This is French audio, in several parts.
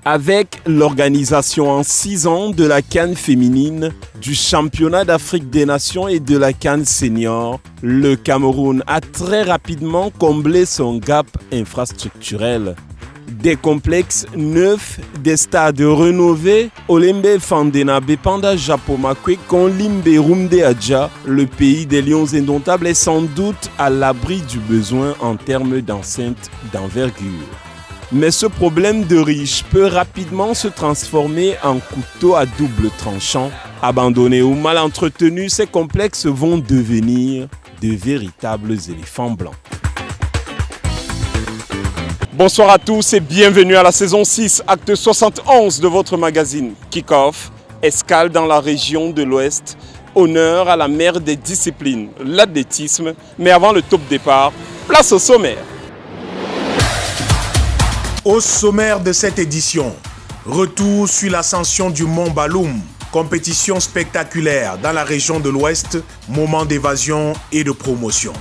Avec l'organisation en 6 ans de la CAN féminine, du championnat d'Afrique des Nations et de la CAN senior, le Cameroun a très rapidement comblé son gap infrastructurel. Des complexes neufs, des stades rénovés, Olembe Fandena Bepanda Japomakwe, Konlimbe Rumde Adja, le pays des lions indomptables est sans doute à l'abri du besoin en termes d'enceintes d'envergure. Mais ce problème de riche peut rapidement se transformer en couteau à double tranchant. Abandonnés ou mal entretenus, ces complexes vont devenir de véritables éléphants blancs. Bonsoir à tous et bienvenue à la saison 6, acte 71 de votre magazine Kick-Off, escale dans la région de l'Ouest, honneur à la mère des disciplines, l'athlétisme. Mais avant le top départ, place au sommaire. Au sommaire de cette édition, retour sur l'ascension du Mont Baloum, compétition spectaculaire dans la région de l'Ouest, moment d'évasion et de promotion.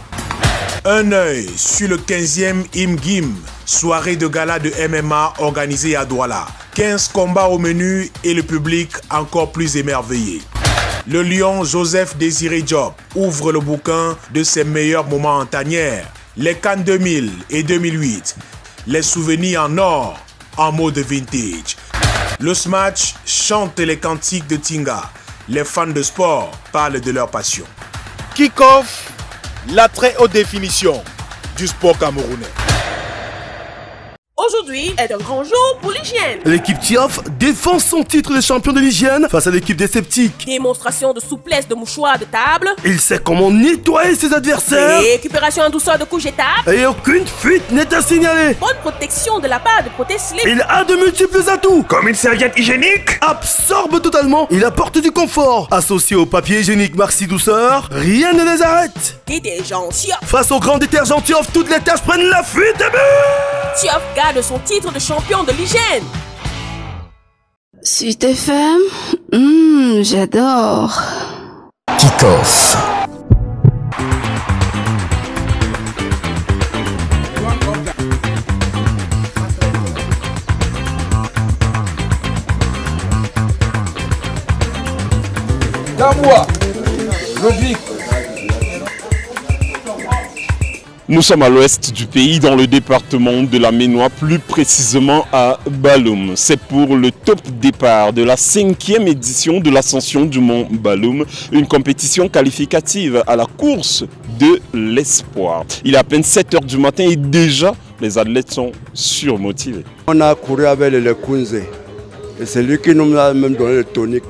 Un œil sur le 15e IMGIM, soirée de gala de MMA organisée à Douala. 15 combats au menu et le public encore plus émerveillé. Le lion Joseph Désiré Diop ouvre le bouquin de ses meilleurs moments en tanière. Les CAN 2000 et 2008, les souvenirs en or, en mode vintage. Le Smash chante les cantiques de Tinga. Les fans de sport parlent de leur passion. Kick-Off, la très haute définition du sport camerounais. Aujourd'hui est un grand jour pour l'hygiène. L'équipe TIOF défend son titre de champion de l'hygiène face à l'équipe des sceptiques. Démonstration de souplesse de mouchoirs de table. Il sait comment nettoyer ses adversaires. Récupération en douceur de couches étapes. Et aucune fuite n'est à signaler. Bonne protection de la part de prothèses slip. Il a de multiples atouts. Comme une serviette hygiénique. Absorbe totalement. Il apporte du confort. Associé au papier hygiénique Maxi Douceur, rien ne les arrête. Détergent TIOF. Face au grand détergent TIOF, toutes les tâches prennent la fuite et but. TIOF garde son titre de champion de l'hygiène. Sud FM, j'adore. Kick-Off. Damoua, Logique. Nous sommes à l'ouest du pays, dans le département de la Ménois, plus précisément à Baloum. C'est pour le top départ de la 5e édition de l'ascension du Mont Baloum, une compétition qualificative à la course de l'espoir. Il est à peine 7 h du matin et déjà les athlètes sont surmotivés. On a couru avec le Kunze et c'est lui qui nous a même donné le tonique.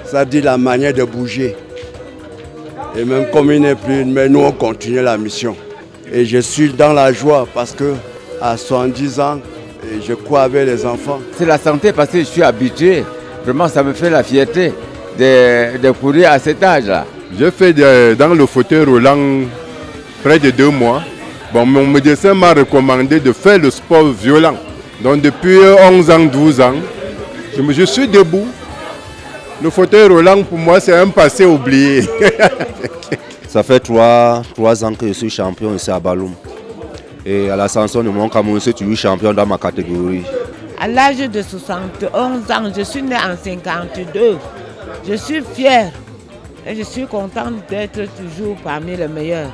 Ça dit la manière de bouger. Et même comme il n'est plus, mais nous on continue la mission. Et je suis dans la joie parce que à 70 ans, je cours avec les enfants. C'est la santé parce que je suis habitué. Vraiment, ça me fait la fierté de courir à cet âge-là. J'ai fait dans le fauteuil roulant près de 2 mois. Bon, mon médecin m'a recommandé de faire le sport violent. Donc depuis 11 ans, 12 ans, je suis debout. Le fauteuil roulant, pour moi, c'est un passé oublié. Ça fait 3 ans que je suis champion ici à Baloum. Et à l'ascension de mon Cameroun, je suis champion dans ma catégorie. À l'âge de 71 ans, je suis né en 52. Je suis fière et je suis contente d'être toujours parmi les meilleurs.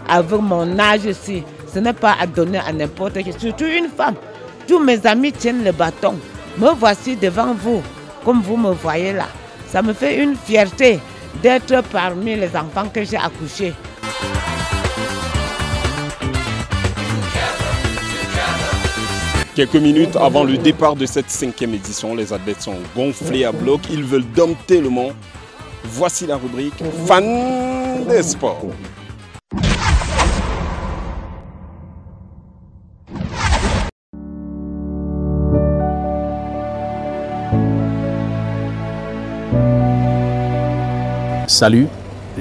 Avec mon âge aussi, ce n'est pas à donner à n'importe qui, surtout une femme. Tous mes amis tiennent le bâton. Me voici devant vous, comme vous me voyez là. Ça me fait une fierté d'être parmi les enfants que j'ai accouchés. Quelques minutes avant le départ de cette 5e édition, les athlètes sont gonflés à bloc. Ils veulent dompter le mont. Voici la rubrique Fan des sports. Salut,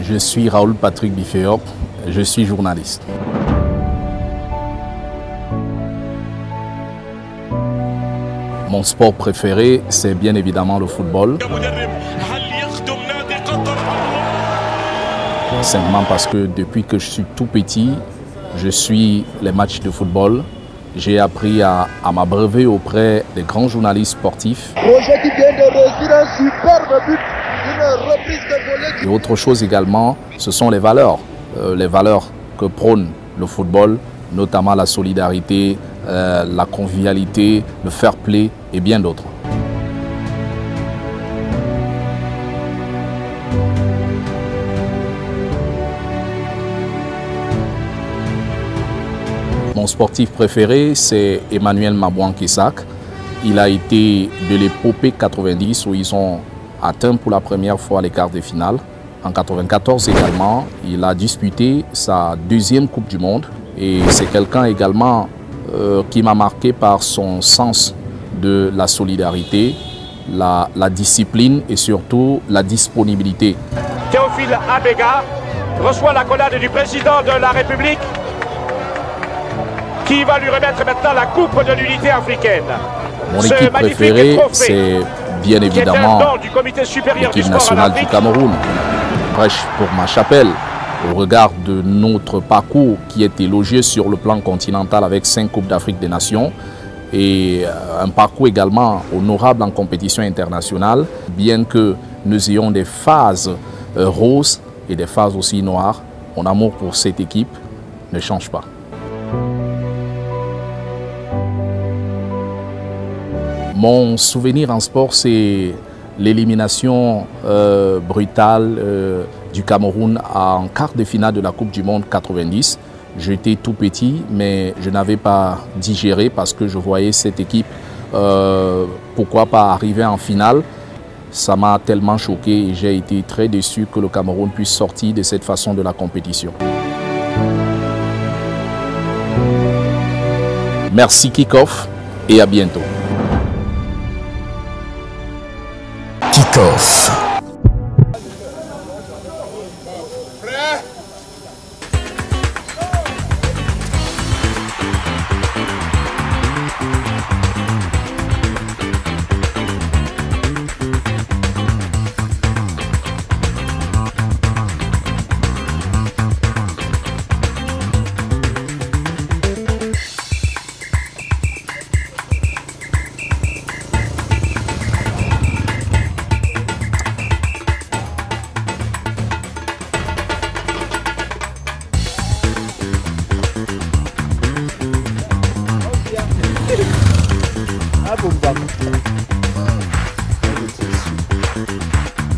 je suis Raoul Patrick Bifeop, je suis journaliste. Mon sport préféré, c'est bien évidemment le football. Simplement parce que depuis que je suis tout petit, je suis les matchs de football J'ai appris à m'abreuver auprès des grands journalistes sportifs. Roger qui vient de réussir un superbe but, une reprise de volée. Et autre chose également, ce sont les valeurs que prône le football, notamment la solidarité, la convivialité, le fair play et bien d'autres. Mon sportif préféré, c'est Emmanuel Mabouan-Kissac. Il a été de l'épopée 90 où ils ont atteint pour la première fois les quarts de finale. En 94 également, il a disputé sa deuxième Coupe du Monde. Et c'est quelqu'un également qui m'a marqué par son sens de la solidarité, la discipline et surtout la disponibilité. Théophile Abega reçoit l'accolade du président de la République qui va lui remettre maintenant la Coupe de l'unité africaine. Mon équipe préférée, c'est bien évidemment l'équipe nationale du Cameroun. Prêche pour ma chapelle, au regard de notre parcours qui est élogié sur le plan continental avec 5 Coupes d'Afrique des Nations et un parcours également honorable en compétition internationale, bien que nous ayons des phases roses et des phases aussi noires, mon amour pour cette équipe ne change pas. Mon souvenir en sport, c'est l'élimination brutale du Cameroun en quart de finale de la Coupe du Monde 90. J'étais tout petit, mais je n'avais pas digéré parce que je voyais cette équipe, pourquoi pas arriver en finale. Ça m'a tellement choqué et j'ai été très déçu que le Cameroun puisse sortir de cette façon de la compétition. Merci Kick-Off et à bientôt. Kick-Off.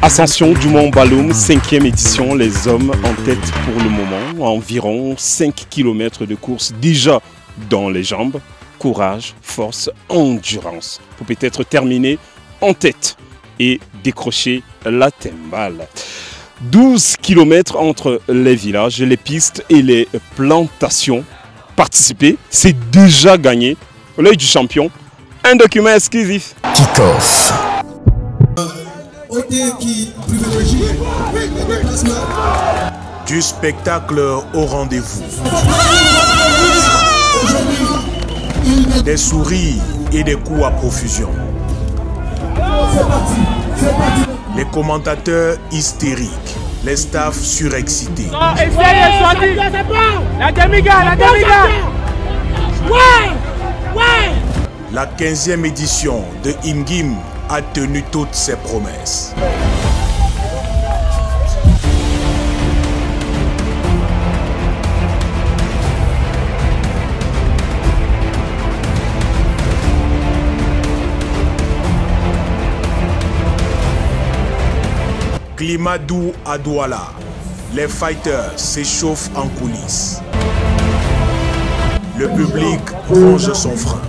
Ascension du Mont Baloum, 5e édition, les hommes en tête pour le moment, environ 5 km de course déjà dans les jambes, courage, force, endurance, pour peut-être terminer en tête et décrocher la timbale. 12 km entre les villages, les pistes et les plantations. Participer, c'est déjà gagné. L'œil du champion, un document exclusif. Kick-Off. Du spectacle au rendez-vous. Des sourires et des coups à profusion. Les commentateurs hystériques, les staffs surexcités. La 15e édition de Imgim a tenu toutes ses promesses. Climat doux à Douala. Les fighters s'échauffent en coulisses. Le public ronge son frein.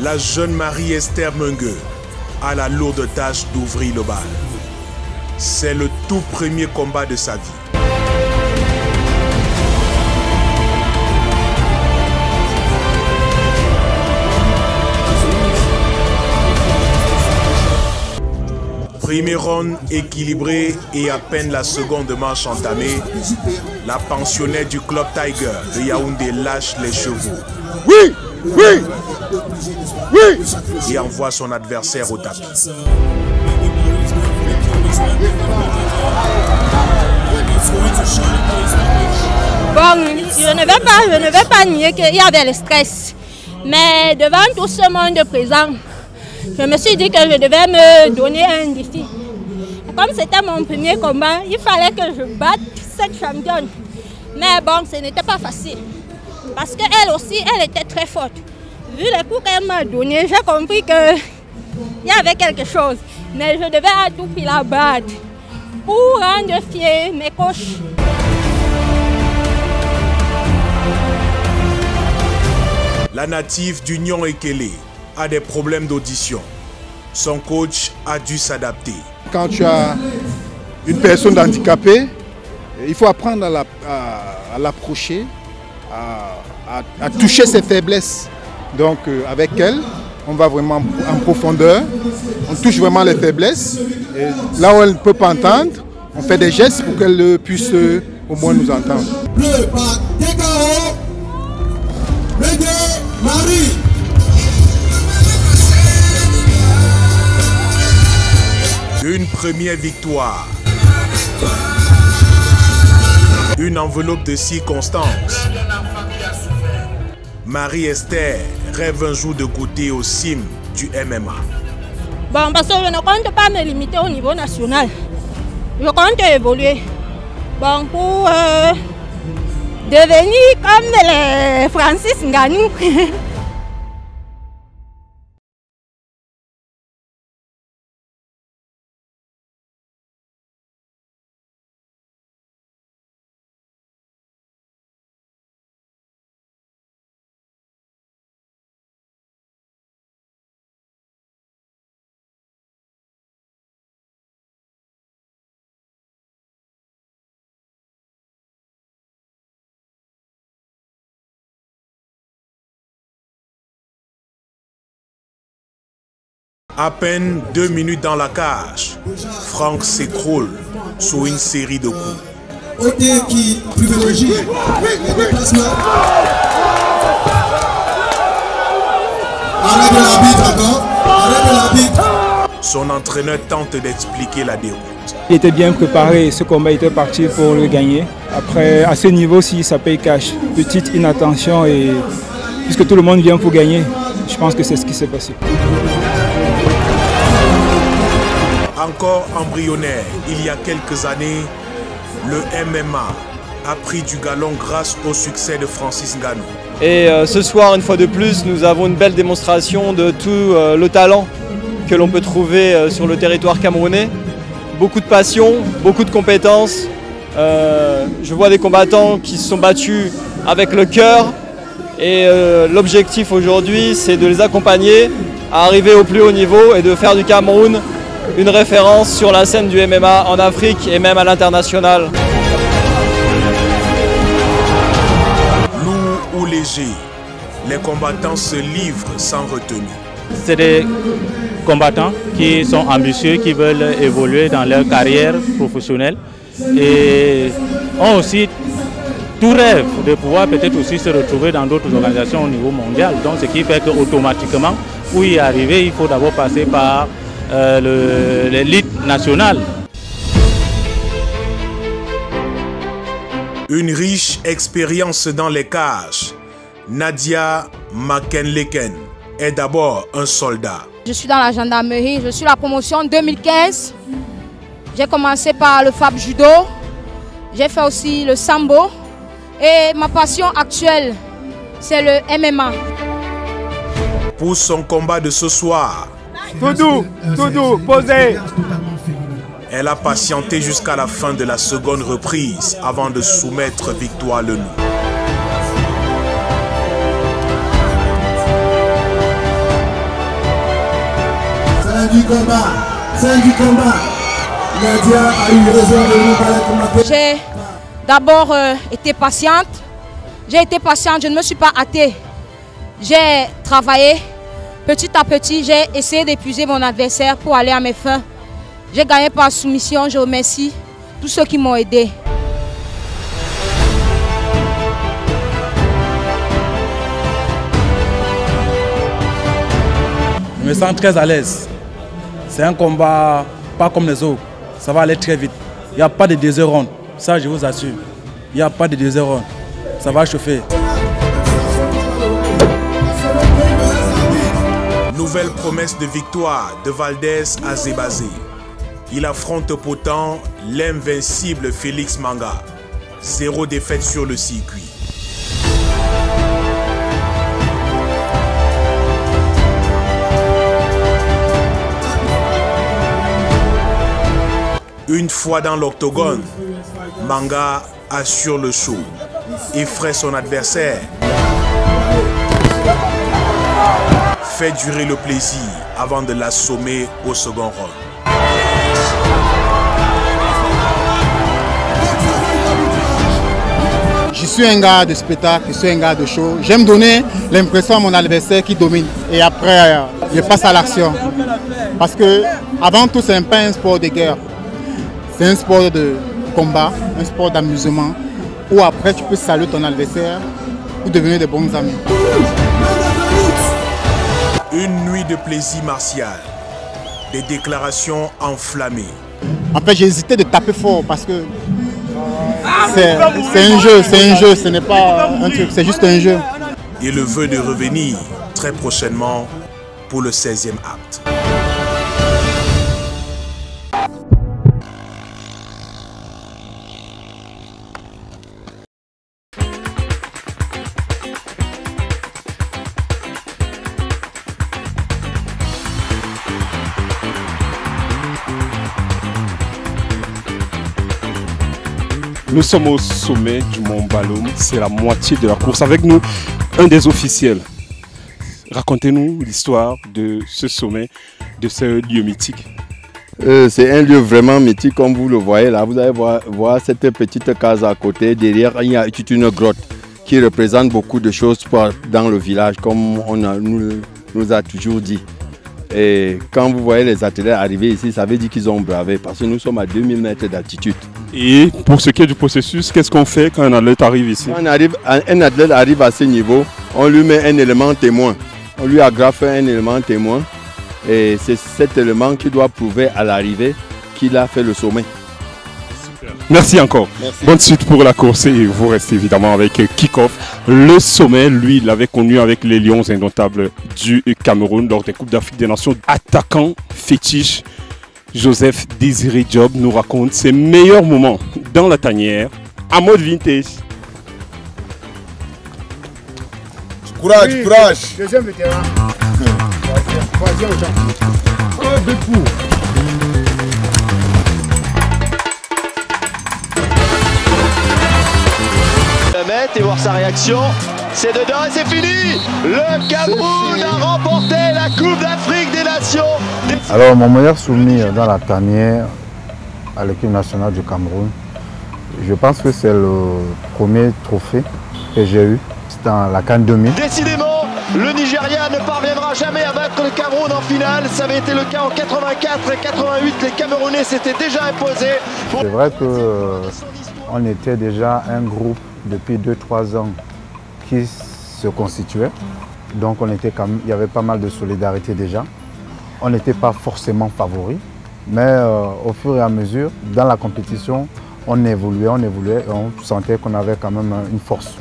La jeune Marie-Esther Mengue a la lourde tâche d'ouvrir le bal. C'est le tout premier combat de sa vie. Premier round équilibré et à peine la seconde manche entamée, la pensionnaire du club Tiger de Yaoundé lâche les chevaux. Oui! Oui! Oui! Et envoie son adversaire au tapis. Bon, je ne vais pas nier qu'il y avait le stress. Mais devant tout ce monde présent, je me suis dit que je devais me donner un défi. Comme c'était mon premier combat, il fallait que je batte cette championne. Mais bon, ce n'était pas facile. Parce qu'elle aussi, elle était très forte. Vu les coups qu'elle m'a donnés, j'ai compris qu'il y avait quelque chose. Mais je devais à tout prix la battre pour rendre fiers mes coachs. La native d'Union Ekele a des problèmes d'audition. Son coach a dû s'adapter. Quand tu as une personne handicapée, il faut apprendre à l'approcher, à toucher ses faiblesses. Donc avec elle, on va vraiment en profondeur, on touche vraiment les faiblesses. Et là où elle ne peut pas entendre, on fait des gestes pour qu'elle puisse au moins nous entendre. Une première victoire. Une enveloppe de circonstances. Marie-Esther rêve un jour de goûter au CIM du MMA. Bon, parce que je ne compte pas me limiter au niveau national. Je compte évoluer. Bon, pour devenir comme les Francis Ngannou. À peine 2 minutes dans la cage, Franck s'écroule sous une série de coups. OT qui privilégie les déplacements. Arrête de l'arbitre encore. Arrête de l'arbitre. Son entraîneur tente d'expliquer la déroute. Il était bien préparé, ce combat était parti pour le gagner. Après, à ce niveau-ci, ça paye cash. Petite inattention et puisque tout le monde vient pour gagner, je pense que c'est ce qui s'est passé. Encore embryonnaire, il y a quelques années, le MMA a pris du galon grâce au succès de Francis Ngannou. Et ce soir, une fois de plus, nous avons une belle démonstration de tout le talent que l'on peut trouver sur le territoire camerounais. Beaucoup de passion, beaucoup de compétences. Je vois des combattants qui se sont battus avec le cœur. Et l'objectif aujourd'hui, c'est de les accompagner à arriver au plus haut niveau et de faire du Cameroun une référence sur la scène du MMA en Afrique et même à l'international. Lourd ou léger, les combattants se livrent sans retenue. C'est des combattants qui sont ambitieux, qui veulent évoluer dans leur carrière professionnelle et ont aussi tout rêve de pouvoir peut-être aussi se retrouver dans d'autres organisations au niveau mondial. Donc ce qui fait qu'automatiquement, pour y arriver, il faut d'abord passer par l'élite nationale. Une riche expérience dans les cages. Nadia Makenleken est d'abord un soldat. Je suis dans la gendarmerie, je suis la promotion 2015. J'ai commencé par le Fab Judo, j'ai fait aussi le Sambo et ma passion actuelle, c'est le MMA. Pour son combat de ce soir, tout doux, posé. Elle a patienté jusqu'à la fin de la seconde reprise avant de soumettre Victoire Lenou. C'est du combat. Nadia a eu raison de nous parler. J'ai d'abord été patiente. Je ne me suis pas hâtée. J'ai travaillé. Petit à petit, j'ai essayé d'épuiser mon adversaire pour aller à mes fins. J'ai gagné par soumission. Je remercie tous ceux qui m'ont aidé. Je me sens très à l'aise. C'est un combat pas comme les autres. Ça va aller très vite. Il n'y a pas de deuxième round. Ça, je vous assure. Il n'y a pas de deuxième round. Ça va chauffer. Nouvelle promesse de victoire de Valdez à Zébazé. Il affronte pourtant l'invincible Félix Manga. 0 défaite sur le circuit. Une fois dans l'octogone, Manga assure le show, effraie son adversaire, fait durer le plaisir avant de l'assommer au second round. Je suis un gars de spectacle, je suis un gars de show. J'aime donner l'impression à mon adversaire qui domine. Et après, je passe à l'action. Parce que avant tout, ce n'est pas un sport de guerre. C'est un sport de combat, un sport d'amusement, où après tu peux saluer ton adversaire ou devenir de bons amis. Une nuit de plaisir martial, des déclarations enflammées. En fait, j'ai hésité de taper fort parce que c'est un jeu, ce n'est pas un truc, c'est juste un jeu. Et le vœu de revenir très prochainement pour le 16e acte. Nous sommes au sommet du Mont Baloum, c'est la moitié de la course. Avec nous, un des officiels. Racontez-nous l'histoire de ce sommet, de ce lieu mythique. C'est un lieu vraiment mythique, comme vous le voyez là. Vous allez voir cette petite case à côté. Derrière, il y a toute une grotte qui représente beaucoup de choses dans le village, comme on nous a toujours dit. Et quand vous voyez les athlètes arriver ici, ça veut dire qu'ils ont bravé, parce que nous sommes à 2000 mètres d'altitude. Et pour ce qui est du processus, qu'est-ce qu'on fait quand un athlète arrive ici? Quand un athlète arrive à ce niveau, on lui met un élément témoin. On lui agrafe un élément témoin. Et c'est cet élément qui doit prouver à l'arrivée qu'il a fait le sommet. Merci encore. Merci. Bonne suite pour la course et vous restez évidemment avec Kick-Off. Le sommet, lui, il l'avait connu avec les Lions indomptables du Cameroun lors des Coupes d'Afrique des Nations. Attaquant fétiche, Joseph Désiré Job nous raconte ses meilleurs moments dans la tanière en mode vintage. Courage, oui, courage. Deuxième vétéran. Troisième au champion. Deux coups. Et voir sa réaction, c'est dedans et c'est fini. Le Cameroun a remporté la Coupe d'Afrique des Nations. Alors mon meilleur souvenir dans la tanière à l'équipe nationale du Cameroun, je pense que c'est le premier trophée que j'ai eu, c'était dans la CAN 2000. Décidément, le Nigeria ne parviendra jamais à battre le Cameroun en finale. Ça avait été le cas en 84 et 88, les Camerounais s'étaient déjà imposés. C'est vrai qu'on était déjà un groupe depuis 2-3 ans qui se constituait. Donc il y avait pas mal de solidarité déjà. On n'était pas forcément favoris, mais au fur et à mesure, dans la compétition, on évoluait et on sentait qu'on avait quand même une force.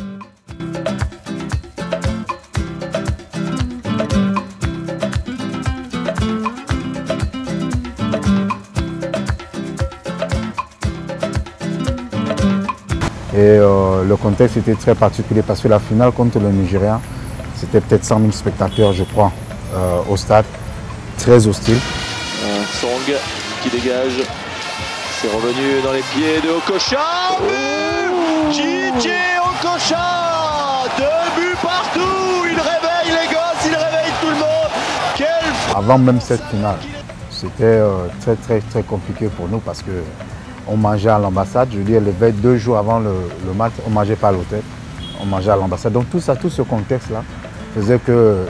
Et le contexte était très particulier parce que la finale contre le Nigeria, c'était peut-être 100 000 spectateurs, je crois, au stade, très hostile. Song qui dégage, c'est revenu dans les pieds de Okocha. JJ Okocha, 2 buts partout, il réveille les gosses, il réveille tout le monde. Avant même cette finale, c'était très compliqué pour nous parce que on mangeait à l'ambassade, je veux dire, 2 jours avant le match, on ne mangeait pas à l'hôtel, on mangeait à l'ambassade. Donc tout ce contexte-là faisait que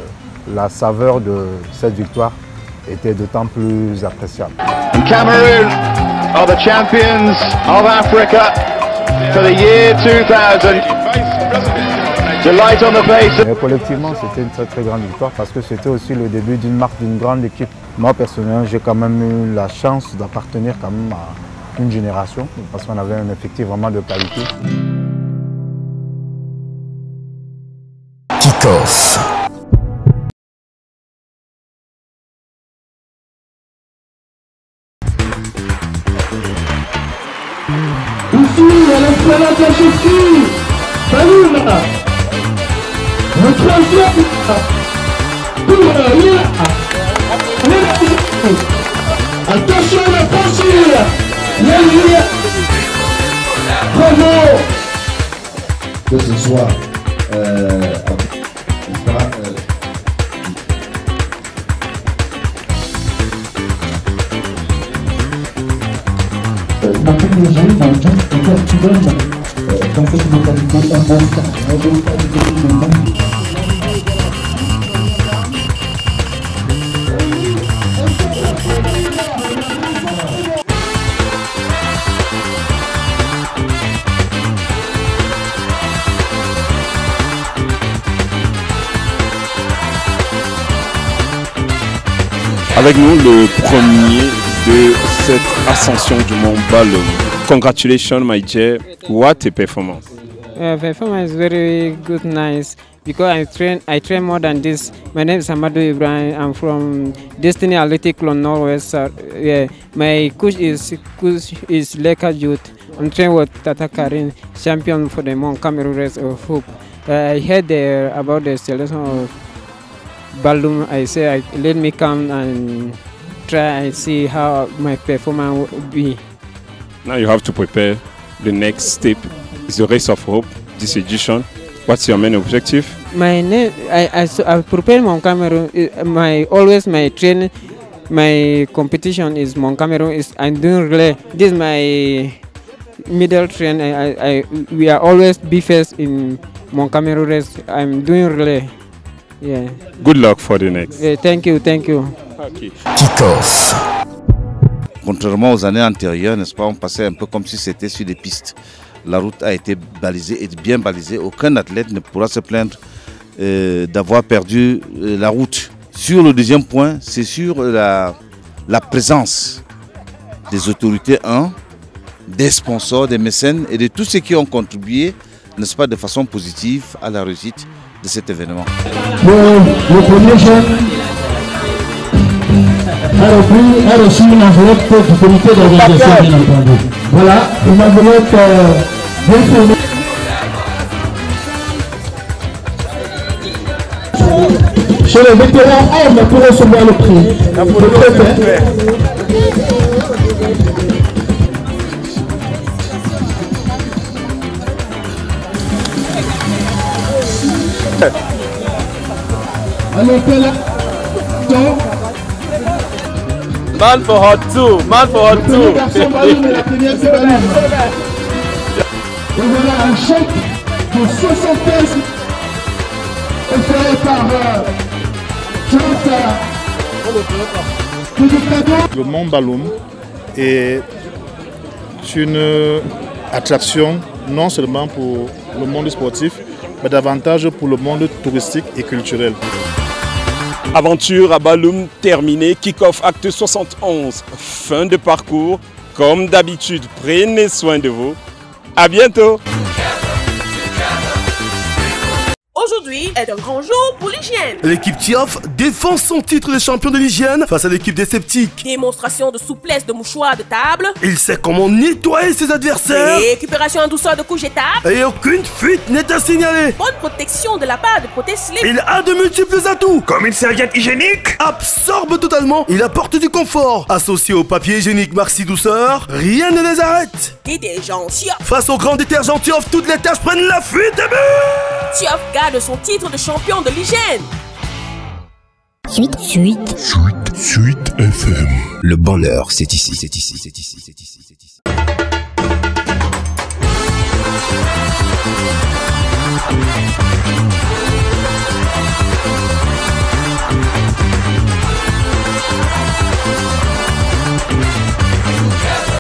la saveur de cette victoire était d'autant plus appréciable. Cameroon are the champions of Africa for the year 2000. Mais collectivement, c'était une très grande victoire parce que c'était aussi le début d'une marque d'une grande équipe. Moi personnellement, j'ai quand même eu la chance d'appartenir quand même une génération, parce qu'on avait un effectif vraiment de qualité. Kick-off. Ici, à l'esplanade de la Chefie, Baloum, le troisième, attention à la pensée, bravo. Que ce soit les gens dans le temps, encore qui donne dans cette mentalité un bon cas de Avec nous, le premier de cette ascension du Mont Baloum. Congratulations, my dear. What a performance! Performance is very good, nice. Because I train more than this. My name is Amadou Ibrahim. I'm from Destiny Athletic Club Northwest. Yeah. My coach is Leka Youth. I'm training with Tata Karin, champion for the Mont Cameroon Race of Hope. I heard about the selection of Baloum. I say, let me come and try and see how my performance will be. Now you have to prepare the next step. It's the Race of Hope, this edition. What's your main objective? My name, I prepare Mont Cameroon. My training, my competition is Mont Cameroon. I'm doing relay. This is my middle train. We are always be first in Mont Cameroon race. I'm doing relay. Yeah. Good luck for the next. Thank you, thank you. Okay. Kick-off. Contrairement aux années antérieures, n'est-ce pas, on passait un peu comme si c'était sur des pistes. La route a été balisée et bien balisée. Aucun athlète ne pourra se plaindre d'avoir perdu la route. Sur le deuxième point, c'est sur la présence des autorités, des sponsors, des mécènes et de tous ceux qui ont contribué, n'est-ce pas, de façon positive à la réussite de cet événement. Le premier jeune a reçu une enveloppe du comité d'organisation, bien entendu. Voilà, une enveloppe bien fournie. Chez les vétérans hommes pour recevoir le prix. Le préfet. Man for hot two, man for hot two. Et voilà un chèque de 75 offert par Le Mont Baloum est une attraction non seulement pour le monde sportif, mais davantage pour le monde touristique et culturel. Aventure à Baloum terminée, kick-off acte 71, fin de parcours. Comme d'habitude, prenez soin de vous. À bientôt. Aujourd'hui est un grand jour pour l'hygiène. L'équipe TIAF défend son titre de champion de l'hygiène face à l'équipe des sceptiques. Démonstration de souplesse de mouchoirs de table. Il sait comment nettoyer ses adversaires. Récupération en douceur de couches jetables. Et aucune fuite n'est à signaler. Bonne protection de la part de protège-slip. Il a de multiples atouts. Comme une serviette hygiénique. Absorbe totalement. Il apporte du confort. Associé au papier hygiénique Maxi Douceur, rien ne les arrête. Détergent TIAF. Face au grand détergent TIAF, toutes les tâches prennent la fuite et but. TIAF garde son titre de champion de l'hygiène. Suite FM. Le bonheur, c'est ici, c'est ici, c'est ici, c'est ici.